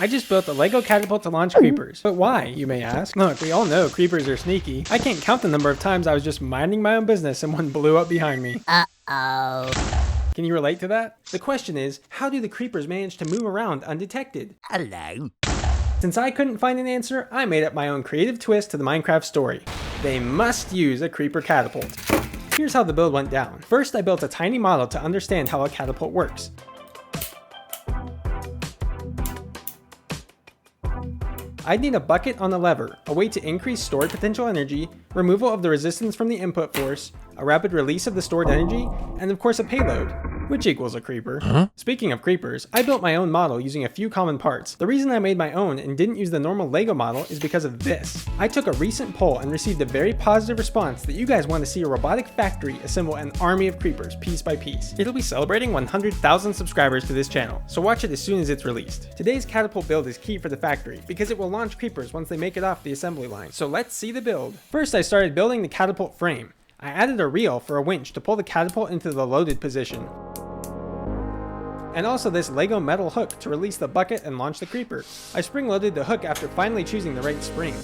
I just built a LEGO Catapult to launch creepers. But why, you may ask? Look, we all know creepers are sneaky. I can't count the number of times I was just minding my own business and one blew up behind me. Uh-oh. Can you relate to that? The question is, how do the creepers manage to move around undetected? Hello. Since I couldn't find an answer, I made up my own creative twist to the Minecraft story. They must use a creeper catapult. Here's how the build went down. First, I built a tiny model to understand how a catapult works. I'd need a bucket on a lever, a way to increase stored potential energy, removal of the resistance from the input force, a rapid release of the stored energy, and of course a payload, which equals a creeper. Speaking of creepers, I built my own model using a few common parts. The reason I made my own and didn't use the normal LEGO model is because of this. I took a recent poll and received a very positive response that you guys want to see a robotic factory assemble an army of creepers piece by piece. It'll be celebrating 100,000 subscribers to this channel, so watch it as soon as it's released. Today's catapult build is key for the factory because it will launch creepers once they make it off the assembly line. So let's see the build. First, I started building the catapult frame. I added a reel for a winch to pull the catapult into the loaded position. And also this LEGO metal hook to release the bucket and launch the creeper. I spring loaded the hook after finally choosing the right spring.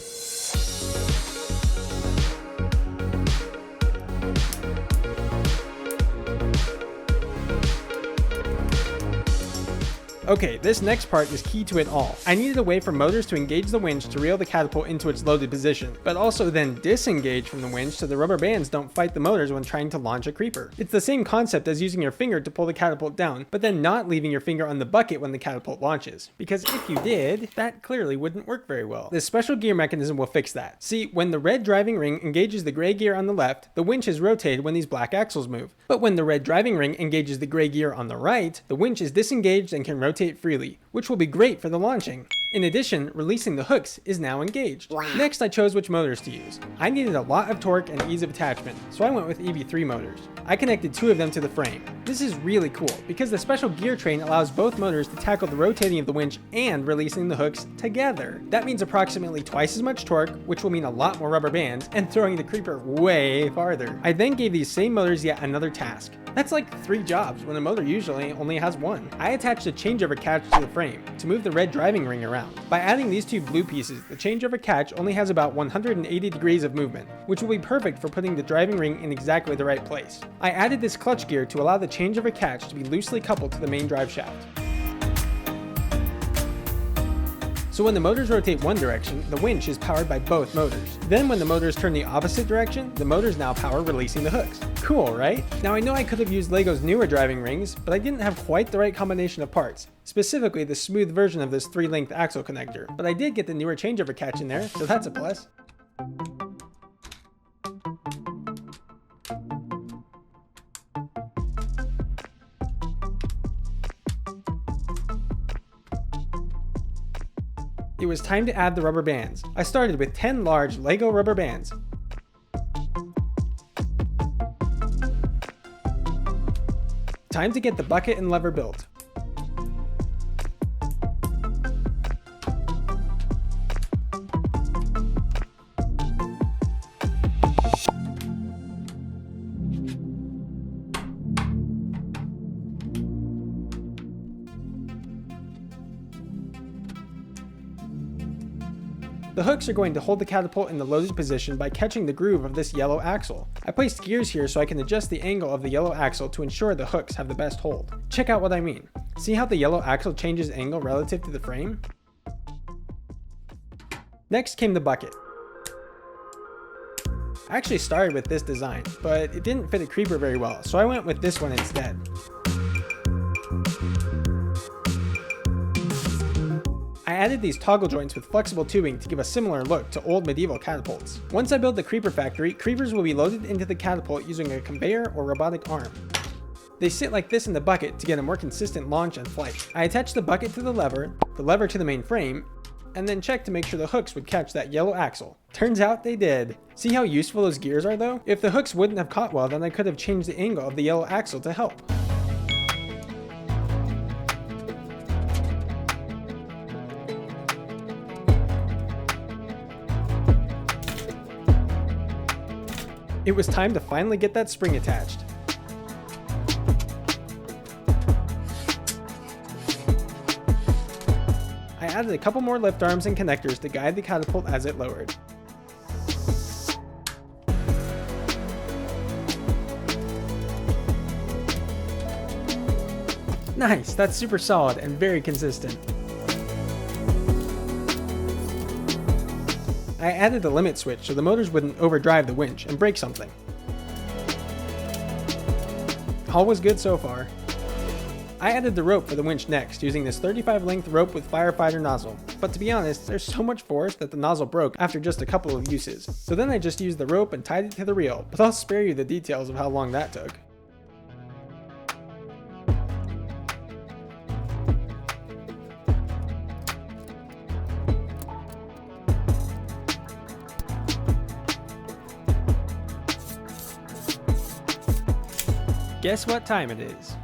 Okay, this next part is key to it all. I needed a way for motors to engage the winch to reel the catapult into its loaded position, but also then disengage from the winch so the rubber bands don't fight the motors when trying to launch a creeper. It's the same concept as using your finger to pull the catapult down, but then not leaving your finger on the bucket when the catapult launches. Because if you did, that clearly wouldn't work very well. This special gear mechanism will fix that. See, when the red driving ring engages the gray gear on the left, the winch is rotated when these black axles move. But when the red driving ring engages the gray gear on the right, the winch is disengaged and can rotate freely, which will be great for the launching. In addition, releasing the hooks is now engaged. Next, I chose which motors to use. I needed a lot of torque and ease of attachment, so I went with EV3 motors. I connected 2 of them to the frame. This is really cool because the special gear train allows both motors to tackle the rotating of the winch and releasing the hooks together. That means approximately twice as much torque, which will mean a lot more rubber bands and throwing the creeper way farther. I then gave these same motors yet another task. That's like 3 jobs when a motor usually only has 1. I attached a changeover catch to the frame to move the red driving ring around. By adding these 2 blue pieces, the changeover catch only has about 180 degrees of movement, which will be perfect for putting the driving ring in exactly the right place. I added this clutch gear to allow the changeover catch to be loosely coupled to the main drive shaft. So when the motors rotate one direction, the winch is powered by both motors. Then when the motors turn the opposite direction, the motors now power releasing the hooks. Cool, right? Now I know I could have used LEGO's newer driving rings, but I didn't have quite the right combination of parts. Specifically the smooth version of this 3-length axle connector. But I did get the newer changeover catch in there, so that's a plus. It was time to add the rubber bands. I started with 10 large LEGO rubber bands. Time to get the bucket and lever built. The hooks are going to hold the catapult in the loaded position by catching the groove of this yellow axle. I placed gears here so I can adjust the angle of the yellow axle to ensure the hooks have the best hold. Check out what I mean. See how the yellow axle changes angle relative to the frame? Next came the bucket. I actually started with this design, but it didn't fit a creeper very well, so I went with this one instead. I added these toggle joints with flexible tubing to give a similar look to old medieval catapults. Once I build the creeper factory, creepers will be loaded into the catapult using a conveyor or robotic arm. They sit like this in the bucket to get a more consistent launch and flight. I attached the bucket to the lever to the main frame, and then checked to make sure the hooks would catch that yellow axle. Turns out they did. See how useful those gears are though? If the hooks wouldn't have caught well, then I could have changed the angle of the yellow axle to help. It was time to finally get that spring attached. I added a couple more lift arms and connectors to guide the catapult as it lowered. Nice, that's super solid and very consistent. I added a limit switch so the motors wouldn't overdrive the winch and break something. All was good so far. I added the rope for the winch next, using this 35 length rope with firefighter nozzle. But to be honest, there's so much force that the nozzle broke after just a couple of uses. So then I just used the rope and tied it to the reel, but I'll spare you the details of how long that took. Guess what time it is?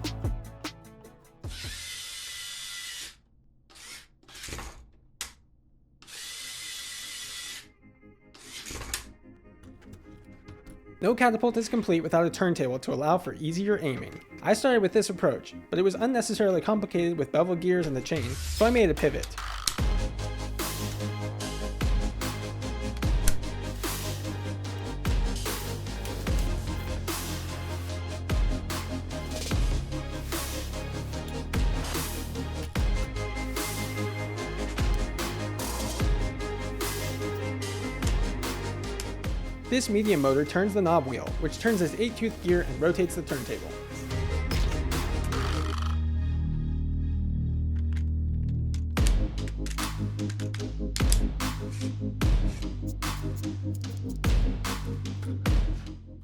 No catapult is complete without a turntable to allow for easier aiming. I started with this approach, but it was unnecessarily complicated with bevel gears and the chain, so I made a pivot. This medium motor turns the knob wheel, which turns this 8-tooth gear and rotates the turntable.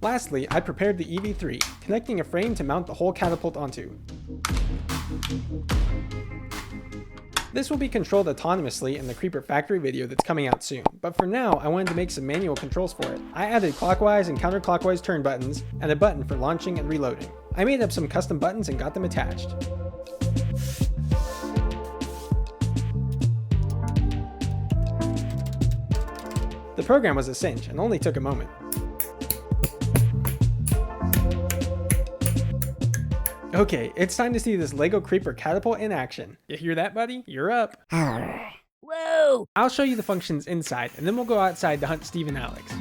Lastly, I prepared the EV3, connecting a frame to mount the whole catapult onto. This will be controlled autonomously in the Creeper factory video that's coming out soon, but for now I wanted to make some manual controls for it. I added clockwise and counterclockwise turn buttons and a button for launching and reloading. I made up some custom buttons and got them attached. The program was a cinch and only took a moment. Okay, it's time to see this LEGO Creeper Catapult in action. You hear that, buddy? You're up. Whoa! I'll show you the functions inside, and then we'll go outside to hunt Steve and Alex.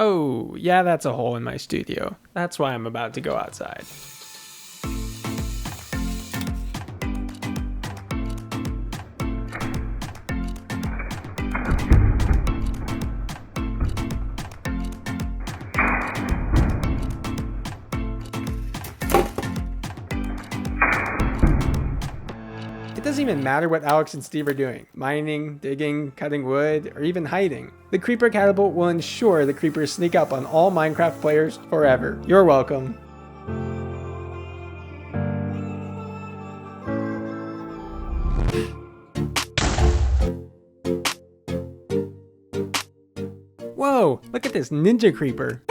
Oh, yeah, that's a hole in my studio. That's why I'm about to go outside. It doesn't even matter what Alex and Steve are doing. Mining, digging, cutting wood, or even hiding. The Creeper Catapult will ensure the creepers sneak up on all Minecraft players forever. You're welcome. Whoa, look at this ninja creeper.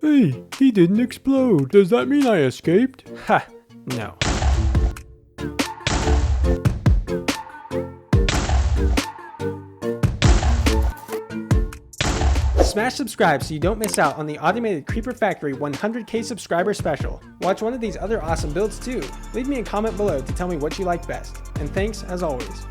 Hey, he didn't explode. Does that mean I escaped? Ha, no. Smash subscribe so you don't miss out on the automated Creeper Factory 100k subscriber special. Watch one of these other awesome builds too. Leave me a comment below to tell me what you like best. And thanks as always.